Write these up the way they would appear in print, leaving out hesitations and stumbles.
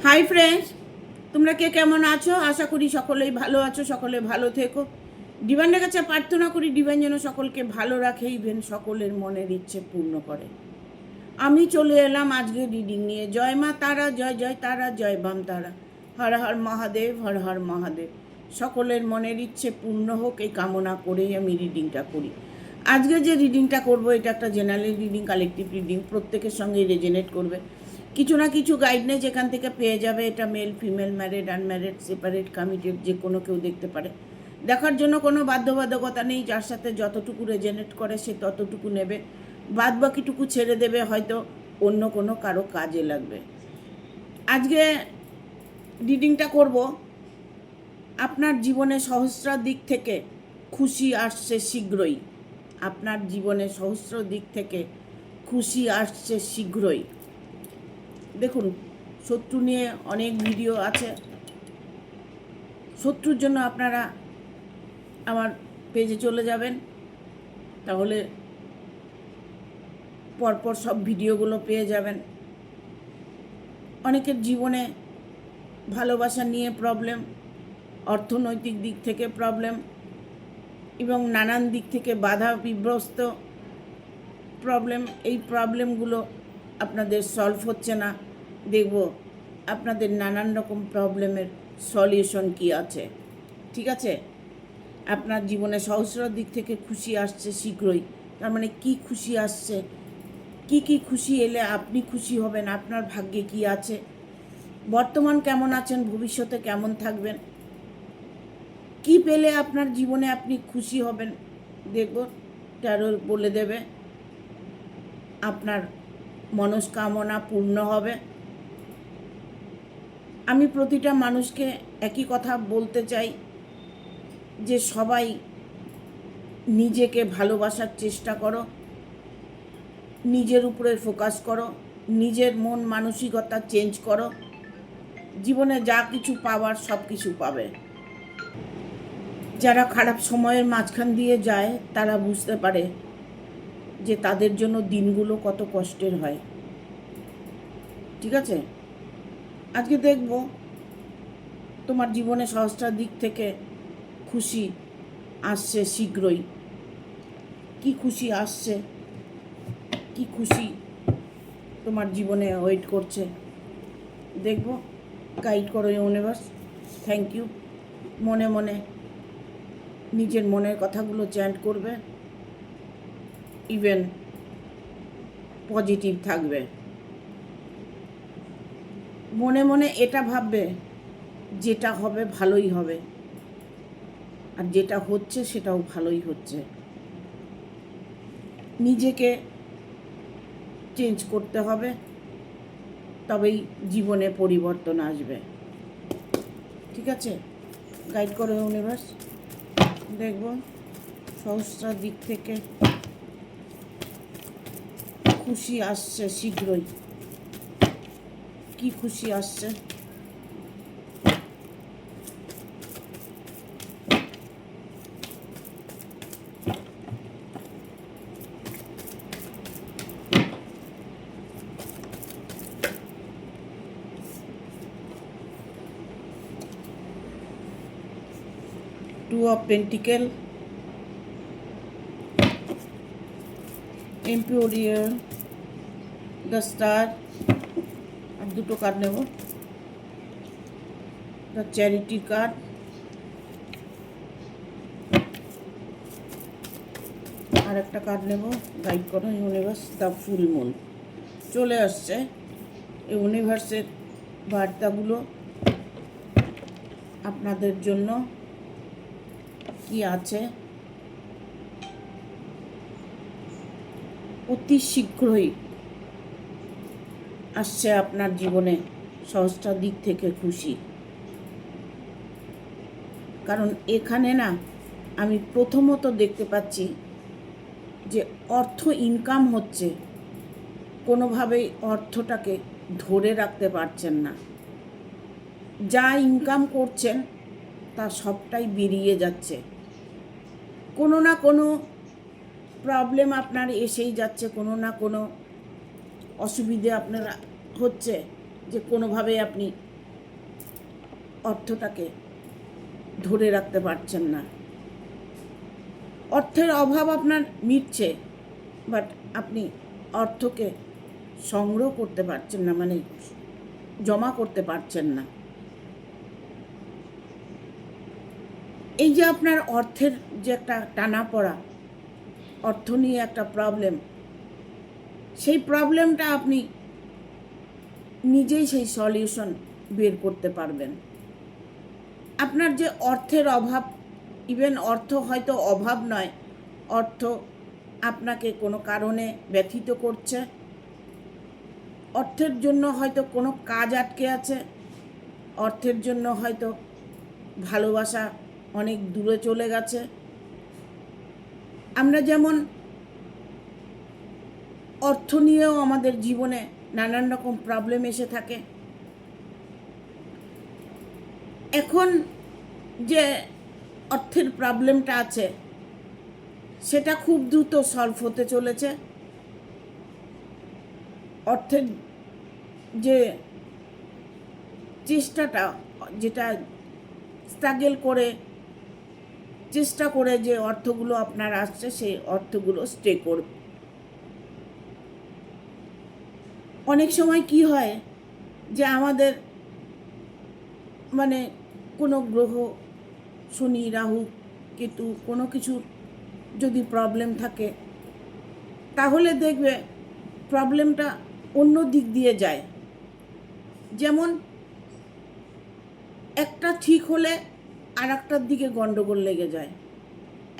Hi friends, তোমরা কে কেমন আছো? আশা করি সকলেই ভালো আছো, সকলে ভালো থেকো। ডিভাইনের কাছে প্রার্থনা করি ডিভাইন যেন সকলকে ভালো রাখে, ইভেন সকলের মনের ইচ্ছে পূর্ণ করে। আমি চলে এলাম আজকে রিডিং নিয়ে। জয় মা তারা, জয় জয় তারা, জয় বাম তারা, হর হর মহাদেব, হর হর মহাদেব। সকলের মনের ইচ্ছে পূর্ণ হোক এই কামনা করেই আমি রিডিংটা করি। আজকে যে রিডিংটা করব এটা একটা জেনারেল রিডিং, কালেকটিভ রিডিং, প্রত্যেকের সঙ্গে রেজোনেট করবে। কিছু না কিছু গাইডলাইন যেখান থেকে পেয়ে যাবে। এটা male female, married unmarried, separate, committed, যে কোনো কেউ দেখতে পারে। দেখার জন্য কোনো বাধ্যবাধকতা নেই। যার সাথে যতটুকু রেজোনেট করে সে ততটুকু নেবে, বাদ বাকিটুকু ছেড়ে দেবে, হয়তো অন্য কোনো কারো কাজে লাগবে। আজকে রিডিংটা করব। আপনার জীবনে সহস্র দিক থেকে খুশি আসছে শীঘ্রই। আপনার জীবনে সহস্র দিক থেকে খুশি আসছে শীঘ্রই। দেখুন, শত্রু নিয়ে অনেক ভিডিও আছে। শত্রুর জন্য আপনারা আমার পেজে চলে যাবেন, তাহলে পরপর সব ভিডিওগুলো পেয়ে যাবেন। অনেকের জীবনে ভালোবাসা নিয়ে প্রবলেম, অর্থনৈতিক দিক থেকে প্রবলেম এবং নানান দিক থেকে বাধা বিভ্রস্ত প্রবলেম। এই প্রবলেমগুলো আপনাদের সলভ হচ্ছে না। দেখব আপনাদের নানান রকম প্রবলেমের সলিউশন কি আছে। ঠিক আছে? আপনার জীবনে সহস্র দিক থেকে খুশি আসছে শীঘ্রই। তার মানে কি খুশি আসছে, কি খুশি এলে আপনি খুশি হবেন, আপনার ভাগ্যে কি আছে, বর্তমান কেমন আছেন, ভবিষ্যতে কেমন থাকবেন, কি পেলে আপনার জীবনে আপনি খুশি হবেন। দেখব ট্যারো বলে দেবে আপনার মনস্কামনা পূর্ণ হবে। আমি প্রতিটা মানুষকে একই কথা বলতে চাই যে সবাই নিজেকে ভালোবাসার চেষ্টা করো, নিজের উপরে ফোকাস করো, নিজের মন মানসিকতা চেঞ্জ করো। জীবনে যা কিছু পাওয়ার সব কিছু পাবে। যারা খারাপ সময়ের মাঝখান দিয়ে যায় তারা বুঝতে পারে যে তাদের জন্য দিনগুলো কত কষ্টের হয়। ঠিক আছে? আজকে দেখব তোমার জীবনে সহস্র দিক থেকে খুশি আসছে শীঘ্রই। কি খুশি আসছে, কি খুশি তোমার জীবনে ওয়েট করছে, দেখব। গাইড করো ইউনিভার্স। Thank you. মনে মনে নিজের মনের কথাগুলো চ্যান্ট করবে, ইভেন পজিটিভ থাকবে। মনে মনে এটা ভাববে যেটা হবে ভালোই হবে, আর যেটা হচ্ছে সেটাও ভালোই হচ্ছে। নিজেকে চেঞ্জ করতে হবে, তবেই জীবনে পরিবর্তন আসবে। ঠিক আছে? গাইড করো ইউনিভার্স। দেখব সহস্র দিক থেকে খুশি আসছে শীঘ্রই। কি খুশি আসছে? Two of pentacles, emperor, the star, আর দুটো কার্ড নেব। দ্য চ্যারিটি কার্ড, আর একটা কার্ড নেব। গাইড করো ইউনিভার্স। দ্য ফুল মুন চলে আসছে। ইউনিভার্সের বার্তাগুলো আপনাদের জন্য কি আছে। অতি শীঘ্রই আসছে আপনার জীবনে সহস্র দিক থেকে খুশি। কারণ এখানে না আমি প্রথমত দেখতে পাচ্ছি যে অর্থ ইনকাম হচ্ছে, কোনোভাবেই অর্থটাকে ধরে রাখতে পারছেন না। যা ইনকাম করছেন তা সবটাই বেরিয়ে যাচ্ছে। কোনো না কোনো প্রবলেম আপনার এসেই যাচ্ছে, কোনো না কোনো অসুবিধে আপনার হচ্ছে যে কোনোভাবে আপনি অর্থটাকে ধরে রাখতে পারছেন না। অর্থের অভাব আপনার মিটছে, বাট আপনি অর্থকে সংগ্রহ করতে পারছেন না, মানে জমা করতে পারছেন না। এই যে আপনার অর্থের যে একটা টানাপড়া, অর্থ নিয়ে একটা প্রবলেম, সেই প্রবলেমটা আপনি নিজেই সেই সলিউশন বের করতে পারবেন। আপনার যে অর্থের অভাব, ইভেন অর্থ হয়তো অভাব নয়, অর্থ আপনাকে কোনো কারণে ব্যথিত করছে, অর্থের জন্য হয়তো কোনো কাজ আটকে আছে, অর্থের জন্য হয়তো ভালোবাসা অনেক দূরে চলে গেছে। আমরা যেমন অর্থ নিয়েও আমাদের জীবনে নানান রকম প্রবলেম এসে থাকে। এখন যে অর্থের প্রবলেমটা আছে সেটা খুব দ্রুত সলভ হতে চলেছে। অর্থের যে চেষ্টাটা, যেটা স্ট্রাগল করে চেষ্টা করে যে অর্থগুলো আপনার আসছে, সেই অর্থগুলো স্টে করবে। অনেক সময় কি হয় যে আমাদের মানে কোনো গ্রহ, শনি, রাহু, কেতু, কোনো কিছুর যদি প্রবলেম থাকে, তাহলে দেখবে প্রবলেমটা অন্য দিক দিয়ে যায়। যেমন একটা ঠিক হলে আর একটার দিকে গন্ডগোল লেগে যায়,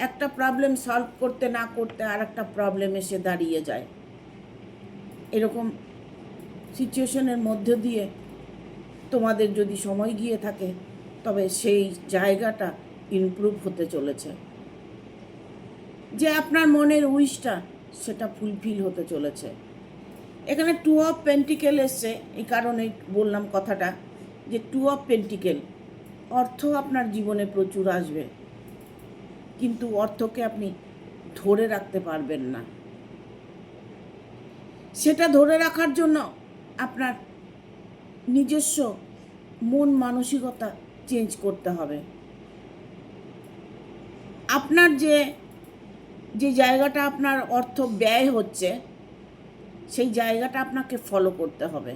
একটা প্রবলেম সলভ করতে না করতে আর একটা প্রবলেম এসে দাঁড়িয়ে যায়। এরকম সিচুয়েশনের মধ্যে দিয়ে তোমাদের যদি সময় গিয়ে থাকে, তবে সেই জায়গাটা ইমপ্রুভ হতে চলেছে, যে আপনার মনের উইশটা সেটা ফুলফিল হতে চলেছে। এখানে 2 অফ পেন্টিকেল এসছে, এই কারণে বললাম কথাটা, যে 2 অফ পেন্টিকেল, অর্থ আপনার জীবনে প্রচুর আসবে, কিন্তু অর্থকে আপনি ধরে রাখতে পারবেন না। সেটা ধরে রাখার জন্য আপনার নিজস্ব মন মানসিকতা চেঞ্জ করতে হবে। আপনার যে জায়গাটা আপনার অর্থ ব্যয় হচ্ছে, সেই জায়গাটা আপনাকে ফলো করতে হবে।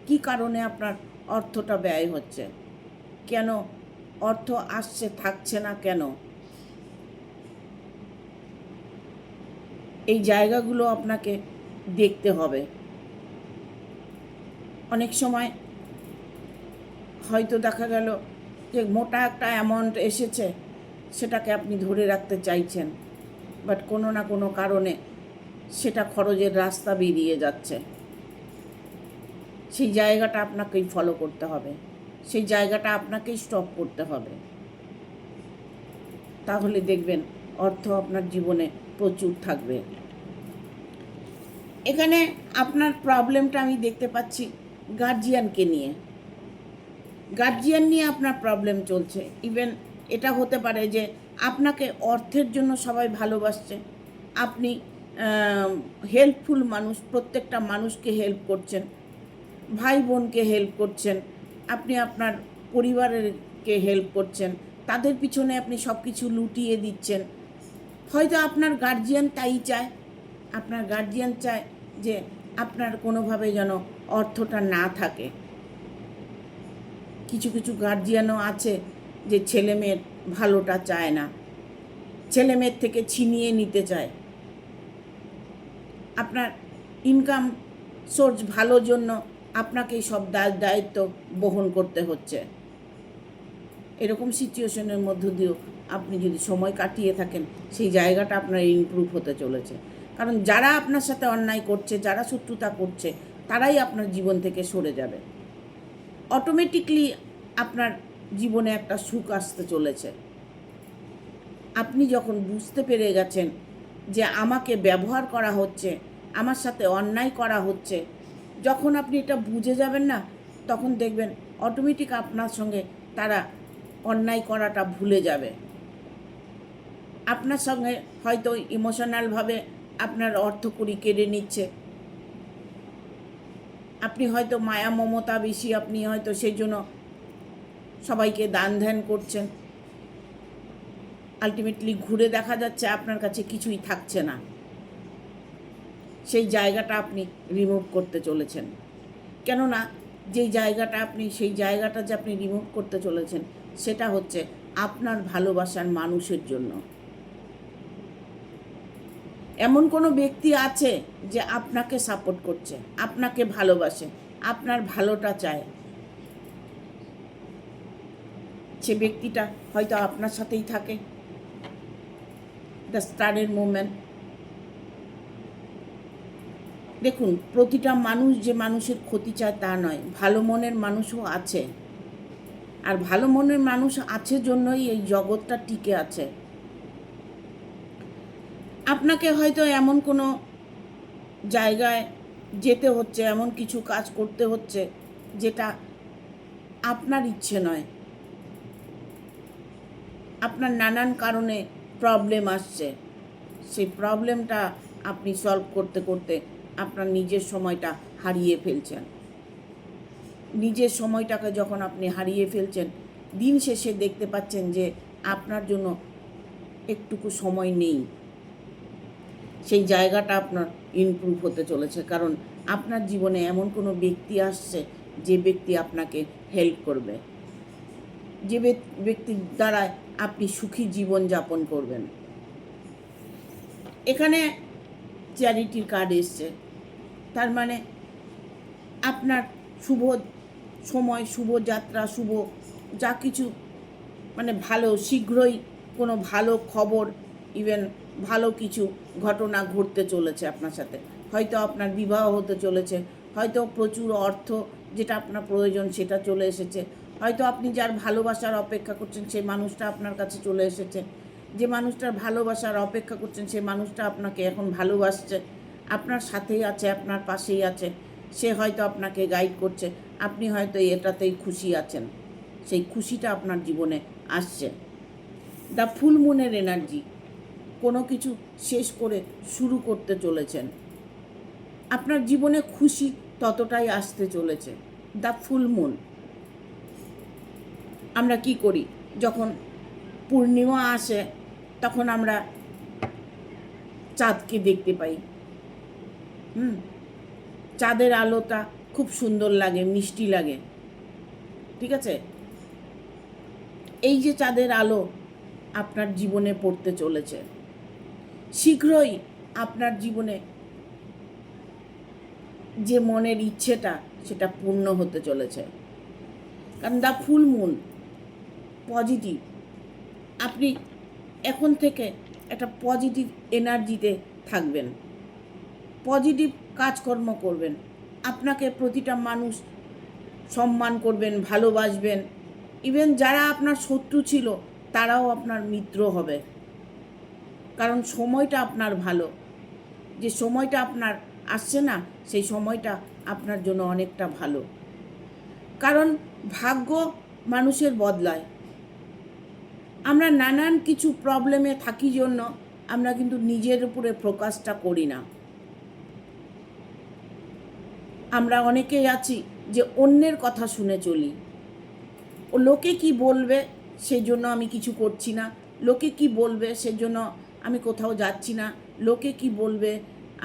কি কারণে আপনার অর্থটা ব্যয় হচ্ছে, কেন অর্থ আসছে থাকছে না, কেন? এই জায়গাগুলো আপনাকে দেখতে হবে। অনেক সময় হয়তো দেখা গেল যে মোটা একটা অ্যামাউন্ট এসেছে, সেটাকে আপনি ধরে রাখতে চাইছেন, বাট কোনো না কোনো কারণে সেটা খরচের রাস্তা বেরিয়ে যাচ্ছে। সেই জায়গাটা আপনাকেই ফলো করতে হবে, সেই জায়গাটা আপনাকেই স্টপ করতে হবে। তাহলে দেখবেন অর্থ আপনার জীবনে প্রচুর থাকবে। এখানে আপনার প্রবলেমটা আমি দেখতে পাচ্ছি গার্জিয়ানকে নিয়ে। গার্জিয়ান নিয়ে আপনার প্রবলেম চলছে। ইভেন এটা হতে পারে যে আপনাকে অর্থের জন্য সবাই ভালোবাসছে, আপনি হেল্পফুল মানুষ, প্রত্যেকটা মানুষকে হেল্প করছেন, ভাই বোনকে হেল্প করছেন, আপনি আপনার পরিবারেরকে হেল্প করছেন, তাদের পিছনে আপনি সব কিছু লুটিয়ে দিচ্ছেন। হয়তো আপনার গার্জিয়ান তাই চায়, আপনার গার্জিয়ান চায় যে আপনার কোনোভাবে যেন অর্থটা না থাকে। কিছু কিছু গার্জিয়ানও আছে যে ছেলে মেয়ের ভালোটা চায় না, ছেলে মেয়ের থেকে ছিনিয়ে নিতে চায়। আপনার ইনকাম সোর্স ভালোর জন্য আপনাকেই সব দায়িত্ব বহন করতে হচ্ছে। এরকম সিচুয়েশনের মধ্য দিয়েও আপনি যদি সময় কাটিয়ে থাকেন, সেই জায়গাটা আপনার ইমপ্রুভ হতে চলেছে। কারণ যারা আপনার সাথে অন্যায় করছে, যারা শত্রুতা করছে, তারাই আপনার জীবন থেকে সরে যাবে। অটোমেটিকলি আপনার জীবনে একটা সুখ আসতে চলেছে। আপনি যখন বুঝতে পেরে গেছেন যে আমাকে ব্যবহার করা হচ্ছে, আমার সাথে অন্যায় করা হচ্ছে, যখন আপনি এটা বুঝে যাবেন না, তখন দেখবেন অটোমেটিক আপনার সঙ্গে তারা অন্যায় করাটা ভুলে যাবে। আপনার সঙ্গে হয়তো ইমোশনালভাবে আপনার অর্থকড়ি কেড়ে নিচ্ছে, আপনি হয়তো মায়া মমতা বেশি, আপনি হয়তো সেই জন্য সবাইকে দান ধ্যান করছেন, আলটিমেটলি ঘুরে দেখা যাচ্ছে আপনার কাছে কিছুই থাকছে না। সেই জায়গাটা আপনি রিমুভ করতে চলেছেন। কেননা যেই জায়গাটা সেই জায়গাটা যে আপনি রিমুভ করতে চলেছেন সেটা হচ্ছে আপনার ভালোবাসার মানুষের জন্য। এমন কোনো ব্যক্তি আছে যে আপনাকে সাপোর্ট করছে, আপনাকে ভালোবাসে, আপনার ভালোটা চায়। সে ব্যক্তিটা হয়তো আপনার সাথেই থাকে। দ্য স্টারের মুভমেন্ট। দেখুন, প্রতিটা মানুষ যে মানুষের ক্ষতি চায় তা নয়, ভালো মনের মানুষও আছে। আর ভালো মনের মানুষ আছে জন্যই এই জগৎটা টিকে আছে। আপনাকে হয়তো এমন কোনো জায়গায় যেতে হচ্ছে, এমন কিছু কাজ করতে হচ্ছে যেটা আপনার ইচ্ছে নয়। আপনার নানান কারণে প্রবলেম আসছে, সেই প্রবলেমটা আপনি সলভ করতে করতে আপনার নিজের সময়টা হারিয়ে ফেলছেন। নিজের সময়টাকে যখন আপনি হারিয়ে ফেলছেন, দিন শেষে দেখতে পাচ্ছেন যে আপনার জন্য একটুকু সময় নেই। সেই জায়গাটা আপনার ইমপ্রুভ হতে চলেছে, কারণ আপনার জীবনে এমন কোনো ব্যক্তি আসছে যে ব্যক্তি আপনাকে হেল্প করবে, যে ব্যক্তির দ্বারা আপনি সুখী জীবন যাপন করবেন। এখানে চ্যারিটির কার্ড এসছে, তার মানে আপনার শুভ সময়, শুভ যাত্রা, শুভ যা কিছু মানে ভালো, শীঘ্রই কোনো ভালো খবর, ইভেন ভালো কিছু ঘটনা ঘটতে চলেছে আপনার সাথে। হয়তো আপনার বিবাহ হতে চলেছে, হয়তো প্রচুর অর্থ যেটা আপনার প্রয়োজন সেটা চলে এসেছে, হয়তো আপনি যার ভালোবাসার অপেক্ষা করছেন সেই মানুষটা আপনার কাছে চলে এসেছে, যে মানুষটার ভালোবাসার অপেক্ষা করছেন সেই মানুষটা আপনাকে এখন ভালোবাসছে, আপনার সাথেই আছে, আপনার পাশেই আছে। সে হয়তো আপনাকে গাইড করছে, আপনি হয়তো এটাতেই খুশি আছেন, সেই খুশিটা আপনার জীবনে আসছে। দ্য ফুল মুনের এনার্জি, কোনো কিছু শেষ করে শুরু করতে চলেছেন। আপনার জীবনে খুশি ততটাই আসতে চলেছে। The full moon. আমরা কি করি যখন পূর্ণিমা আসে, তখন আমরা চাঁদকে দেখতে পাই। চাঁদের আলোটা খুব সুন্দর লাগে, মিষ্টি লাগে, ঠিক আছে? এই যে চাঁদের আলো আপনার জীবনে পড়তে চলেছে, শীঘ্রই আপনার জীবনে যে মনের ইচ্ছেটা সেটা পূর্ণ হতে চলেছে। কারণ দ্য ফুল মুন পজিটিভ। আপনি এখন থেকে একটা পজিটিভ এনার্জিতে থাকবেন, পজিটিভ কাজকর্ম করবেন, আপনাকে প্রতিটা মানুষ সম্মান করবেন, ভালোবাসবেন। ইভেন যারা আপনার শত্রু ছিল তারাও আপনার মিত্র হবে, কারণ সময়টা আপনার ভালো। যে সময়টা আপনার আসছে না, সেই সময়টা আপনার জন্য অনেকটা ভালো, কারণ ভাগ্য মানুষের বদলায়। আমরা নানান কিছু প্রবলেমে থাকি জন্য আমরা কিন্তু নিজের উপরে ফোকাসটা করি না। আমরা অনেকেই আছি যে অন্যের কথা শুনে চলি, ও লোকে কি বলবে সেই জন্য আমি কিছু করছি না, লোকে কি বলবে সেজন্য আমি কোথাও যাচ্ছি না, লোকে কি বলবে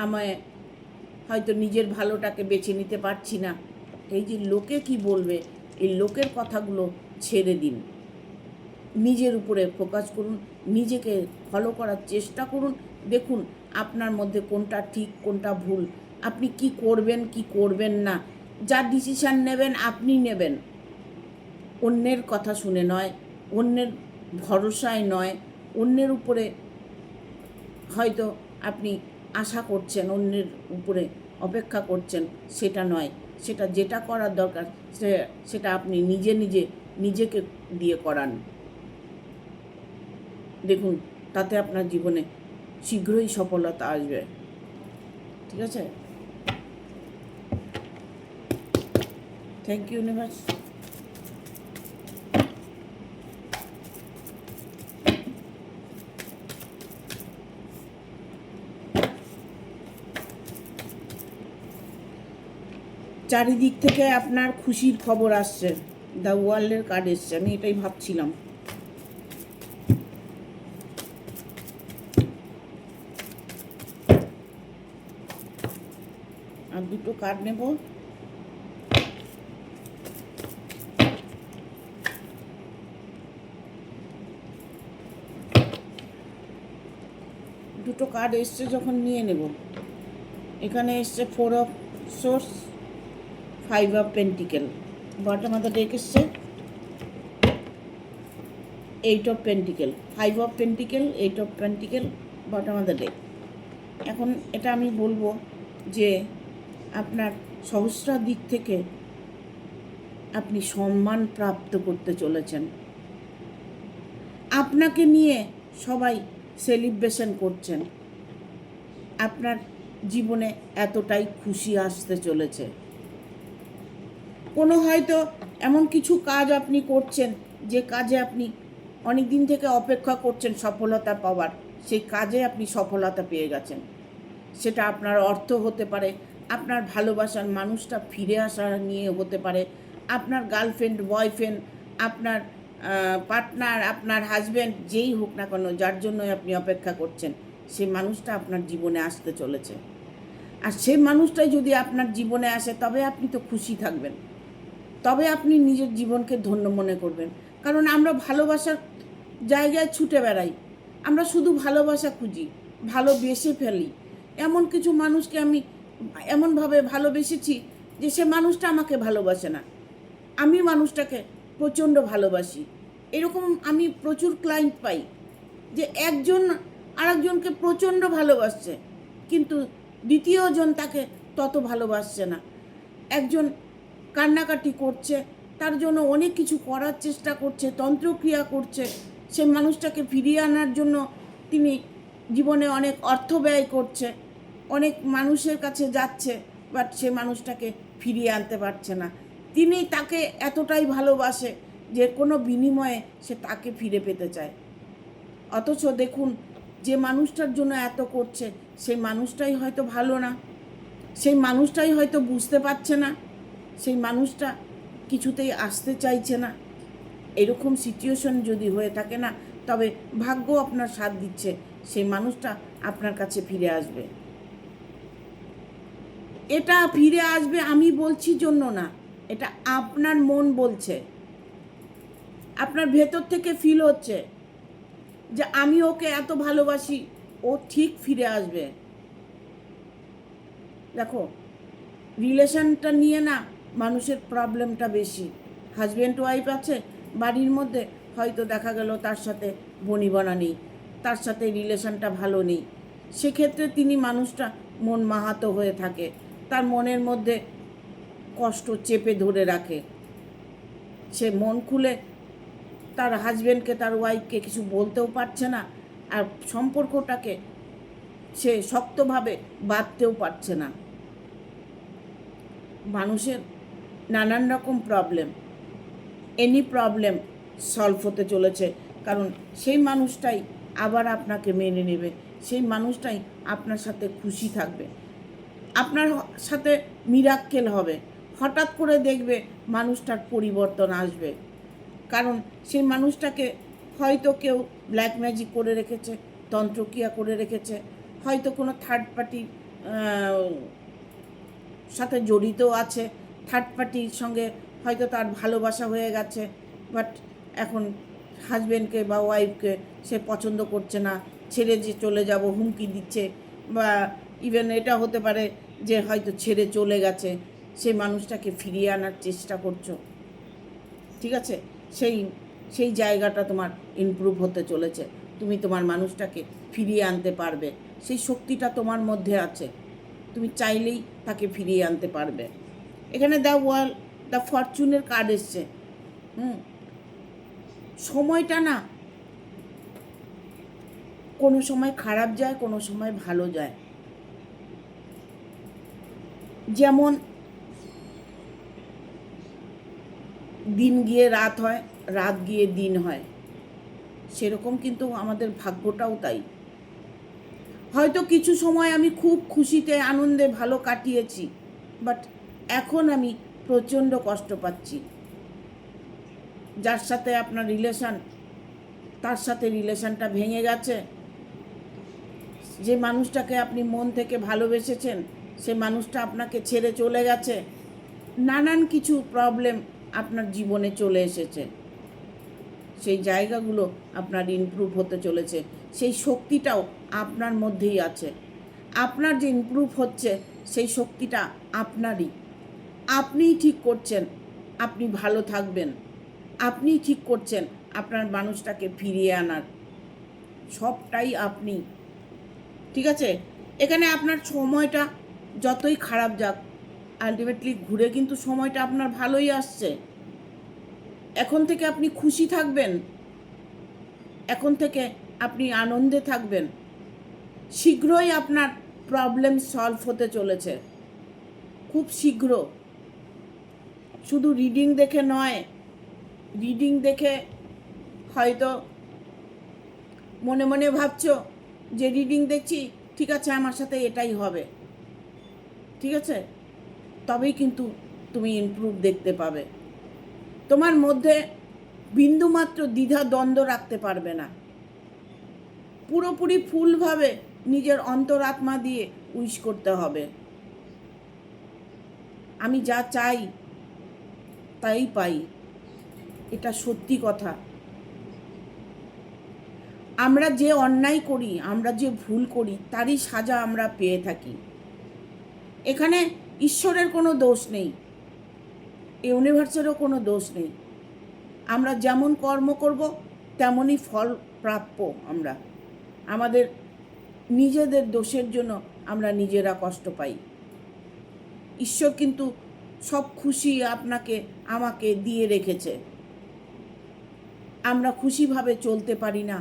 আমায় হয়তো নিজের ভালোটাকে বেছে নিতে পারছি না। এই যে লোকে কি বলবে, এই লোকের কথাগুলো ছেড়ে দিন, নিজের উপরে ফোকাস করুন, নিজেকে ফলো করার চেষ্টা করুন। দেখুন আপনার মধ্যে কোনটা ঠিক কোনটা ভুল, আপনি কি করবেন কি করবেন না, যা ডিসিশান নেবেন আপনি নেবেন, অন্যের কথা শুনে নয়, অন্যের ভরসায় নয়, অন্যের উপরে হয়তো আপনি আশা করছেন, অন্যের উপরে অপেক্ষা করছেন, সেটা নয়। সেটা যেটা করার দরকার সেটা আপনি নিজেকে দিয়ে করান। দেখুন তাতে আপনার জীবনে শীঘ্রই সফলতা আসবে, ঠিক আছে? Thank you universe. চারিদিক থেকে আপনার খুশির খবর আসছে, দ্য ওয়ার্ল্ডের কার্ড এসছে, আমি এটাই ভাবছিলাম। আর দুটো কার্ড নেব। দুটো কার্ড এসছে যখন নিয়ে নেব। এখানে এসছে 4 of swords, 5 of pentacle, bottom of the deck এসছে 8 of pentacle, 5 of pentacle, 8 of pentacle, bottom of the deck. এখন এটা আমি বলবো যে আপনার সহস্রার দিক থেকে আপনি সম্মান প্রাপ্ত করতে চলেছেন। আপনাকে নিয়ে সবাই সেলিব্রেশন করছেন। আপনার জীবনে এতটাই খুশি আসতে চলেছে। কোনো হয়তো এমন কিছু কাজ আপনি করছেন যে কাজে আপনি অনেক দিন থেকে অপেক্ষা করছেন সফলতা পাওয়ার, সেই কাজে আপনি সফলতা পেয়ে গেছেন। সেটা আপনার অর্থ হতে পারে, আপনার ভালোবাসার মানুষটা ফিরে আসা নিয়ে হতে পারে, আপনার গার্লফ্রেন্ড, বয়ফ্রেন্ড, আপনার পার্টনার, আপনার হাজব্যান্ড, যেই হোক না কেন, যার জন্যই আপনি অপেক্ষা করছেন, সেই মানুষটা আপনার জীবনে আসতে চলেছে। আর সেই মানুষটাই যদি আপনার জীবনে আসে তবে আপনি তো খুশি থাকবেন, তবে আপনি নিজের জীবনকে ধন্য মনে করবেন। কারণ আমরা ভালোবাসার জায়গায় ছুটে বেড়াই, আমরা শুধু ভালোবাসা খুঁজি, ভালোবেসে ফেলি। এমন কিছু মানুষকে আমি এমনভাবে ভালোবেসেছি যে সে মানুষটা আমাকে ভালোবাসে না, আমি মানুষটাকে প্রচণ্ড ভালোবাসি। এরকম আমি প্রচুর ক্লায়েন্ট পাই যে একজন আরেকজনকে প্রচণ্ড ভালোবাসছে, কিন্তু দ্বিতীয়জন তাকে তত ভালোবাসছে না। একজন কান্নাকাটি করছে, তার জন্য অনেক কিছু করার চেষ্টা করছে, তন্ত্রক্রিয়া করছে, সেই মানুষটাকে ফিরিয়ে আনার জন্য তিনি জীবনে অনেক অর্থ ব্যয় করছে, অনেক মানুষের কাছে যাচ্ছে, বাট সে মানুষটাকে ফিরিয়ে আনতে পারছে না। তিনি তাকে এতটাই ভালোবাসে যে কোনো বিনিময়ে সে তাকে ফিরে পেতে চায়। অথচ দেখুন, যে মানুষটার জন্য এত করছে সেই মানুষটাই হয়তো ভালো না, সেই মানুষটাই হয়তো বুঝতে পারছে না, সেই মানুষটা কিছুতেই আসতে চাইছে না। এরকম সিচুয়েশন যদি হয়ে থাকে না, তবে ভাগ্য আপনার সাথ দিচ্ছে, সেই মানুষটা আপনার কাছে ফিরে আসবে। এটা ফিরে আসবে আমি বলছি জন্য না, এটা আপনার মন বলছে, আপনার ভেতর থেকে ফিল হচ্ছে যে আমি ওকে এত ভালোবাসি, ও ঠিক ফিরে আসবে। দেখো, রিলেশনটা নিয়ে না মানুষের প্রবলেমটা বেশি। হাজব্যান্ড ওয়াইফ আছে বাড়ির মধ্যে, হয়তো দেখা গেল তার সাথে বনিবনা নেই, তার সাথে রিলেশনটা ভালো নেই, সেক্ষেত্রে তিনি মানুষটা মন মাহাতো হয়ে থাকে, তার মনের মধ্যে কষ্ট চেপে ধরে রাখে। সে মন খুলে তার হাজব্যান্ডকে, তার ওয়াইফকে কিছু বলতেও পারছে না, আর সম্পর্কটাকে সে শক্তভাবে বাঁধতেও পারছে না। মানুষের নানান রকম প্রবলেম, এনি প্রবলেম সলভ হতে চলেছে, কারণ সেই মানুষটাই আবার আপনাকে মেনে নেবে, সেই মানুষটাই আপনার সাথে খুশি থাকবে, আপনার সাথে মিরাক্কেল হবে। হঠাৎ করে দেখবে মানুষটার পরিবর্তন আসবে, কারণ সেই মানুষটাকে হয়তো কেউ ব্ল্যাক ম্যাজিক করে রেখেছে, তন্ত্রক্রিয়া করে রেখেছে, হয়তো কোনো থার্ড পার্টির সাথে জড়িত আছে, থার্ড পার্টির সঙ্গে হয়তো তার ভালোবাসা হয়ে গেছে, বাট এখন হাজব্যান্ডকে বা ওয়াইফকে সে পছন্দ করছে না, ছেড়ে যে চলে যাব হুমকি দিচ্ছে, বা ইভেন এটা হতে পারে যে হয়তো ছেড়ে চলে গেছে, সেই মানুষটাকে ফিরিয়ে আনার চেষ্টা করছো। ঠিক আছে, সেই জায়গাটা তোমার ইমপ্রুভ হতে চলেছে, তুমি তোমার মানুষটাকে ফিরিয়ে আনতে পারবে, সেই শক্তিটা তোমার মধ্যে আছে, তুমি চাইলেই তাকে ফিরিয়ে আনতে পারবে। এখানে দ্য ফরচুনের কার্ড এসছে। সময়টা না কোনো সময় খারাপ যায়, কোনো সময় ভালো যায়। যেমন দিন গিয়ে রাত হয়, রাত গিয়ে দিন হয়, সেরকম কিন্তু আমাদের ভাগ্যটাও তাই। হয়তো কিছু সময় আমি খুব খুশিতে আনন্দে ভালো কাটিয়েছি, বাট এখন আমি প্রচণ্ড কষ্ট পাচ্ছি। যার সাথে আপনার রিলেশন, তার সাথে রিলেশনটা ভেঙে গেছে। যে মানুষটাকে আপনি মন থেকে ভালোবেসেছেন সে মানুষটা আপনাকে ছেড়ে চলে গেছে। নানান কিছু প্রবলেম আপনার জীবনে চলে এসেছে। সেই জায়গাগুলো আপনার ইমপ্রুভ হতে চলেছে। সেই শক্তিটাও আপনার মধ্যেই আছে। আপনার যে ইমপ্রুভ হচ্ছে সেই শক্তিটা আপনারই। আপনিই ঠিক করছেন আপনি ভালো থাকবেন, আপনিই ঠিক করছেন আপনার মানুষটাকে ফিরিয়ে আনার, সবটাই আপনি। ঠিক আছে, এখানে আপনার সময়টা যতই খারাপ যাক, আলটিমেটলি ঘুরে কিন্তু সময়টা আপনার ভালোই আসছে। এখন থেকে আপনি খুশি থাকবেন, এখন থেকে আপনি আনন্দে থাকবেন। শীঘ্রই আপনার প্রবলেম সলভ হতে চলেছে, খুব শীঘ্র। শুধু রিডিং দেখে নয়, রিডিং দেখে হয়তো মনে মনে ভাবছো যে রিডিং দেখছি, ঠিক আছে আমার সাথে এটাই হবে, ঠিক আছে, তবেই কিন্তু তুমি ইমপ্রুভ দেখতে পাবে। তোমার মধ্যে বিন্দুমাত্র দ্বিধা দ্বন্দ্ব রাখতে পারবে না। পুরোপুরি ফুলভাবে নিজের অন্তরাত্মা দিয়ে উইশ করতে হবে, আমি যা চাই তাই পাই। এটা সত্যি কথা। আমরা যে অন্যায় করি, আমরা যে ভুল করি, তারই সাজা আমরা পেয়ে থাকি। এখানে ঈশ্বরের কোনো দোষ নেই, ইউনিভার্সেরও কোনো দোষ নেই। আমরা যেমন কর্ম করব তেমনই ফল প্রাপ্য। আমরা আমাদের নিজেদের দোষের জন্য আমরা নিজেরা কষ্ট পাই। ঈশ্বর কিন্তু সব খুশি আপনাকে আমাকে দিয়ে রেখেছে। আমরা খুশিভাবে চলতে পারি না,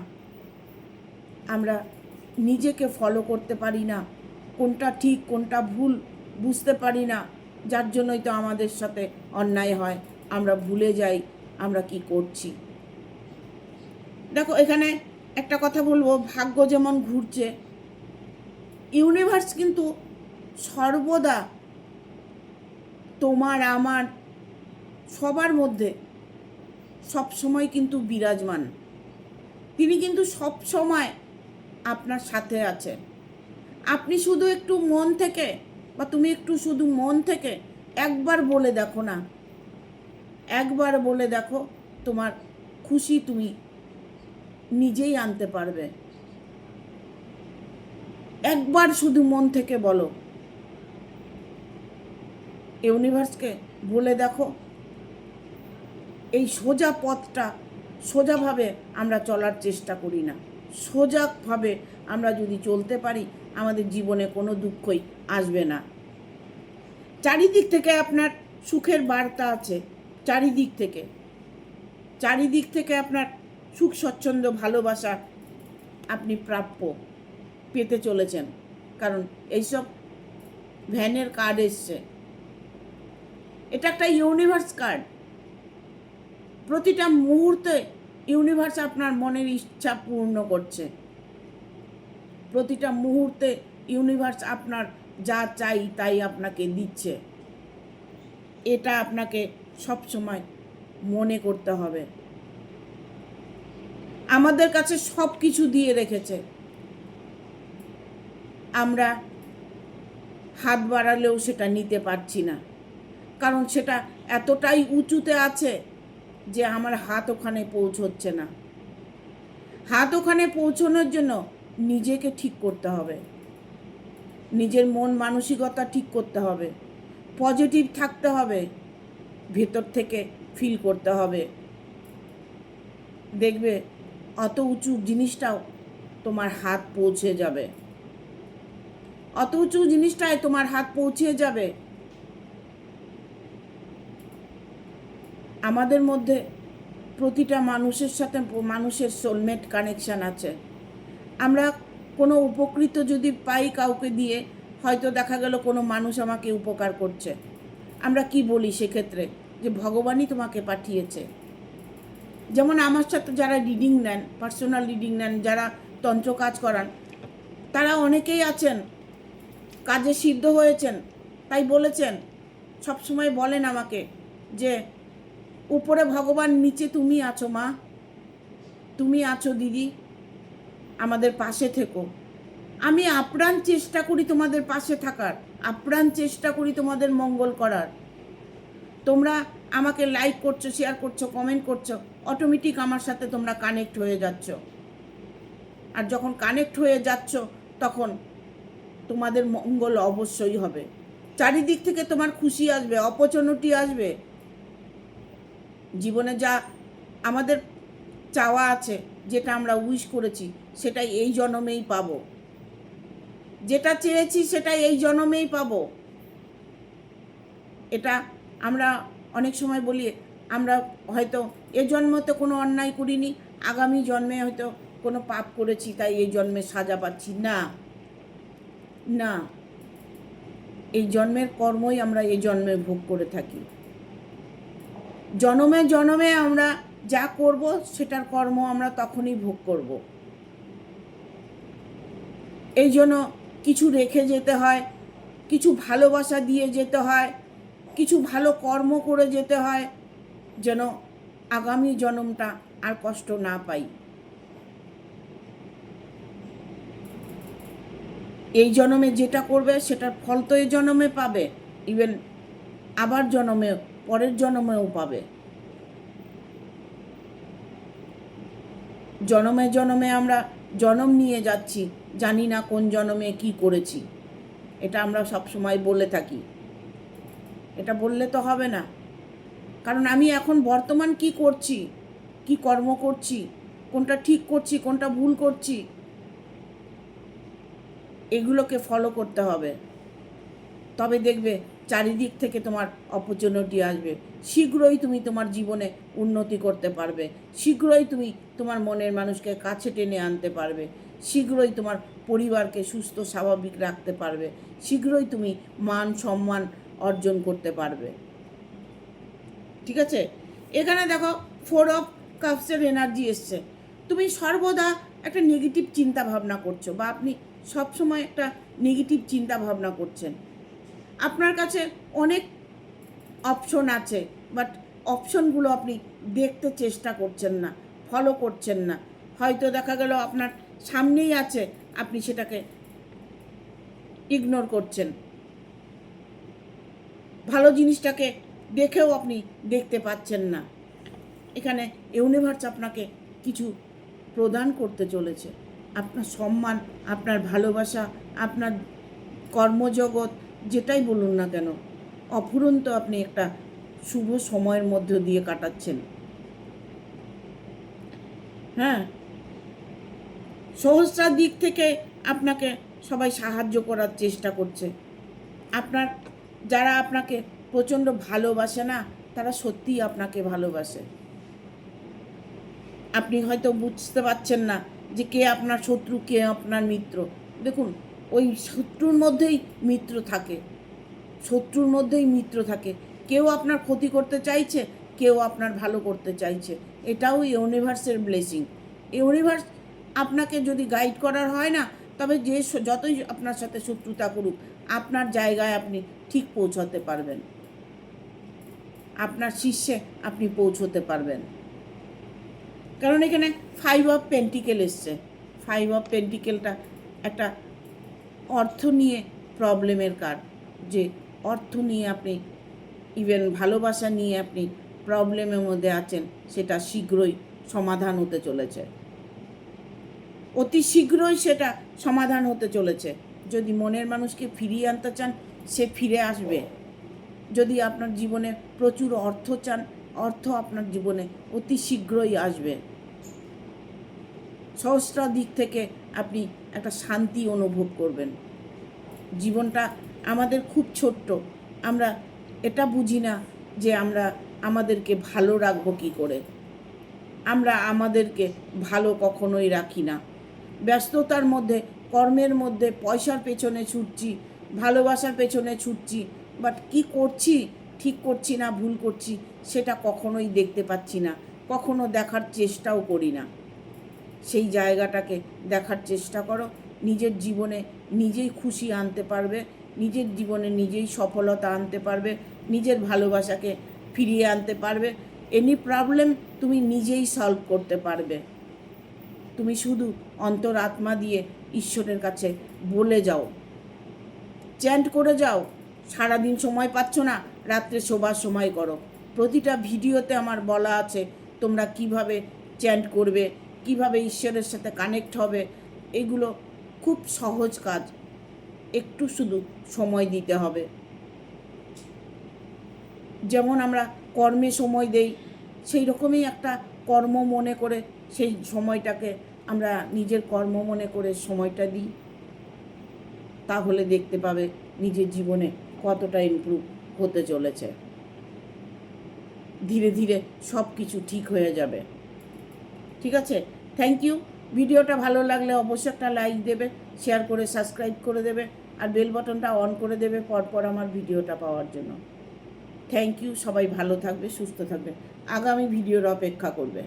আমরা নিজেকে ফলো করতে পারি না, কোনটা ঠিক কোনটা ভুল বুঝতে পারি না, যার জন্যই তো আমাদের সাথে অন্যায় হয়। আমরা ভুলে যাই আমরা কি করছি। দেখো, এখানে একটা কথা বলবো, ভাগ্য যেমন ঘুরছে, ইউনিভার্স কিন্তু সর্বদা তোমার আমার সবার মধ্যে সবসময় কিন্তু বিরাজমান। তিনি কিন্তু সব সময় আপনার সাথে আছে। আপনি শুধু একটু মন থেকে, বা তুমি একটু শুধু মন থেকে একবার বলে দেখো না, একবার বলে দেখো, তোমার খুশি তুমি নিজেই আনতে পারবে। একবার শুধু মন থেকে বলো, ইউনিভার্সকে বলে দেখো। এই সোজা পথটা সোজাভাবে আমরা চলার চেষ্টা করি না। সোজাভাবে আমরা যদি চলতে পারি, আমাদের জীবনে কোনো দুঃখই আসবে না। চারিদিক থেকে আপনার সুখের বার্তা আছে, চারিদিক থেকে, চারিদিক থেকে আপনার সুখ স্বচ্ছন্দ ভালোবাসা আপনি প্রাপ্য পেতে চলেছেন। কারণ এইসব ভ্যানের কার্ড এসছে, এটা একটা ইউনিভার্স কার্ড। প্রতিটা মুহূর্তে ইউনিভার্স আপনার মনের ইচ্ছা পূর্ণ করছে। প্রতিটা মুহূর্তে ইউনিভার্স আপনার যা চাই তাই আপনাকে দিচ্ছে। এটা আপনাকে সব সময় মনে করতে হবে। আমাদের কাছে সব কিছু দিয়ে রেখেছে, আমরা হাত বাড়ালেও সেটা নিতে পারছি না, কারণ সেটা এতটাই উঁচুতে আছে যে আমার হাত ওখানে পৌঁছচ্ছে না। হাত ওখানে পৌঁছানোর জন্য নিজেকে ঠিক করতে হবে, নিজের মন মানসিকতা ঠিক করতে হবে, পজিটিভ থাকতে হবে, ভেতর থেকে ফিল করতে হবে। দেখবে অত উঁচু জিনিসটাও তোমার হাত পৌঁছে যাবে, অত উঁচু জিনিসটায় তোমার হাত পৌঁছে যাবে। আমাদের মধ্যে প্রতিটা মানুষের সাথে মানুষের সোলমেট কানেকশান আছে। আমরা কোনো উপকৃত যদি পাই কাউকে দিয়ে, হয়তো দেখা গেল কোনো মানুষ আমাকে উপকার করছে, আমরা কি বলি সেক্ষেত্রে? যে ভগবানই তোমাকে পাঠিয়েছে। যেমন আমার সাথে যারা রিডিং নেন, পার্সোনাল রিডিং নেন, যারা তন্ত্র কাজ করান, তারা অনেকেই আছেন কাজে সিদ্ধ হয়েছেন, তাই বলেছেন, সবসময় বলেন আমাকে যে উপরে ভগবান, নিচে তুমি আছো মা, তুমি আছো দিদি, আমাদের পাশে থেকো। আমি আপ্রাণ চেষ্টা করি তোমাদের পাশে থাকার, আপ্রাণ চেষ্টা করি তোমাদের মঙ্গল করার। তোমরা আমাকে লাইক করছো, শেয়ার করছো, কমেন্ট করছো, অটোমেটিক আমার সাথে তোমরা কানেক্ট হয়ে যাচ্ছ। আর যখন কানেক্ট হয়ে যাচ্ছ তখন তোমাদের মঙ্গল অবশ্যই হবে। চারিদিক থেকে তোমার খুশি আসবে, অপরচুনিটি আসবে। জীবনে যা আমাদের চাওয়া আছে, যেটা আমরা উইশ করেছি, সেটাই এই জন্মেই পাবো। যেটা চেয়েছি সেটা এই জন্মেই পাবো। এটা আমরা অনেক সময় বলি, আমরা হয়তো এ জন্মতে কোনো অন্যায় করিনি, আগামী জন্মে হয়তো কোনো পাপ করেছি, তাই এই জন্মে সাজা পাচ্ছি। না না, এই জন্মের কর্মই আমরা এই জন্মে ভোগ করে থাকি। জন্মে জন্মে আমরা যা করব সেটার কর্ম আমরা তখনই ভোগ করব। এই জন্য কিছু রেখে যেতে হয়, কিছু ভালোবাসা দিয়ে যেতে হয়, কিছু ভালো কর্ম করে যেতে হয়, যেন আগামী জন্মটা আর কষ্ট না পাই। এই জন্মে যেটা করবে সেটার ফল তো এই জন্মে পাবে, ইভেন আবার জন্মে, পরের জন্মেও পাবে। জন্মে জন্মে আমরা জন্ম নিয়ে যাচ্ছি, জানি না কোন জন্মে কি করেছি। এটা আমরা সব সময় বলে থাকি। এটা বললে তো হবে না, কারণ আমি এখন বর্তমান কি করছি, কি কর্ম করছি, কোনটা ঠিক করছি, কোনটা ভুল করছি, এগুলোকে ফলো করতে হবে। তবে দেখবে চারিদিক থেকে তোমার অপরচুনিটি আসবে, শীঘ্রই তুমি তোমার জীবনে উন্নতি করতে পারবে, শীঘ্রই তুমি তোমার মনের মানুষকে কাছে টেনে আনতে পারবে, শীঘ্রই তোমার পরিবারকে সুস্থ স্বাভাবিক রাখতে পারবে, শীঘ্রই তুমি মান সম্মান অর্জন করতে পারবে। ঠিক আছে, এখানে দেখো 4 অফ কাপসের এনার্জি এসছে। তুমি সর্বদা একটা নেগেটিভ চিন্তা ভাবনা করছো, বা আপনি সবসময় একটা নেগেটিভ চিন্তা ভাবনা করছেন। আপনার কাছে অনেক অপশন আছে, বাট অপশনগুলো আপনি দেখতে চেষ্টা করছেন না, ফলো করছেন না। হয়তো দেখা গেল আপনার সামনেই আছে, আপনি সেটাকে ইগনোর করছেন। ভালো জিনিসটাকে দেখেও আপনি দেখতে পাচ্ছেন না। এখানে ইউনিভার্স আপনাকে কিছু প্রদান করতে চলেছে। আপনার সম্মান, আপনার ভালোবাসা, আপনার কর্মজগৎ, যেটাই বলুন না কেন, অফুরন্ত আপনি একটা শুভ সময়ের মধ্য দিয়ে কাটাচ্ছেন। হ্যাঁ, সহস্রার দিক থেকে আপনাকে সবাই সাহায্য করার চেষ্টা করছে। আপনার যারা আপনাকে প্রচণ্ড ভালোবাসে না, তারা সত্যিই আপনাকে ভালোবাসে। আপনি হয়তো বুঝতে পারছেন না যে কে আপনার শত্রু, কে আপনার মিত্র। দেখুন, ওই শত্রুর মধ্যেই মিত্র থাকে, শত্রুর মধ্যেই মিত্র থাকে। কেউ আপনার ক্ষতি করতে চাইছে, কেউ আপনার ভালো করতে চাইছে। এটাও ইউনিভার্সের ব্লেসিং। ইউনিভার্স আপনাকে যদি গাইড করার হয় না, তবে যে যতই আপনার সাথে শত্রুতা করুক, আপনার জায়গায় আপনি ঠিক পৌঁছাতে পারবেন, আপনার শীর্ষে আপনি পৌঁছতে পারবেন। কারণ এখানে 5 অফ পেন্টিকেল এসছে। 5 অফ পেন্টিকেলটা একটা অর্থ নিয়ে প্রবলেমের কার্ড, যে অর্থ নিয়ে আপনি, ইভেন ভালোবাসা নিয়ে আপনি প্রবলেমের মধ্যে আছেন, সেটা শীঘ্রই সমাধান হতে চলেছে, অতি শীঘ্রই সেটা সমাধান হতে চলেছে। যদি মনের মানুষকে ফিরিয়ে আনতে চান, সে ফিরে আসবে। যদি আপনার জীবনে প্রচুর অর্থ চান, অর্থ আপনার জীবনে অতি শীঘ্রই আসবে। সহস্র দিক থেকে আপনি একটা শান্তি অনুভব করবেন। জীবনটা আমাদের খুব ছোট্ট, আমরা এটা বুঝি না যে আমরা আমাদেরকে ভালো রাখবো কী করে। আমরা আমাদেরকে ভালো কখনোই রাখি না। ব্যস্ততার মধ্যে, কর্মের মধ্যে, পয়সার পেছনে ছুটছি, ভালোবাসার পেছনে ছুটছি, বাট কি করছি, ঠিক করছি না ভুল করছি, সেটা কখনোই দেখতে পাচ্ছি না, কখনো দেখার চেষ্টাও করি না। সেই জায়গাটাকে দেখার চেষ্টা করো। নিজের জীবনে নিজেই খুশি আনতে পারবে, নিজের জীবনে নিজেই সফলতা আনতে পারবে, নিজের ভালোবাসাকে ফিরিয়ে আনতে পারবে। এনি প্রবলেম তুমি নিজেই সলভ করতে পারবে। তুমি শুধু অন্তরাত্মা দিয়ে ঈশ্বরের কাছে বলে যাও, চ্যান্ট করে যাও। সারাদিন সময় পাচ্ছ না, রাত্রে শোবার সময় করো। প্রতিটা ভিডিওতে আমার বলা আছে তোমরা কিভাবে চ্যান্ট করবে, কিভাবে ঈশ্বরের সাথে কানেক্ট হবে। এগুলো খুব সহজ কাজ, একটু শুধু সময় দিতে হবে। যেমন আমরা কর্মে সময় দেই, সেই রকমই একটা কর্ম মনে করে সেই সময়টাকে আমরা নিজের কর্ম মনে করে সময়টা দিই, তাহলে দেখতে পাবে নিজের জীবনে কতটা ইমপ্রুভ হতে চলেছে। ধীরে ধীরে সব কিছু ঠিক হয়ে যাবে। ঠিক আছে, থ্যাংক ইউ। ভিডিওটা ভালো লাগলে অবশ্যই একটা লাইক দেবে, শেয়ার করে সাবস্ক্রাইব করে দেবে, আর বেল বাটনটা অন করে দেবে পরপর আমার ভিডিওটা পাওয়ার জন্য। Thank you. সবাই ভালো থাকবে, সুস্থ থাকবে, আগামী ভিডিওর অপেক্ষা করবে।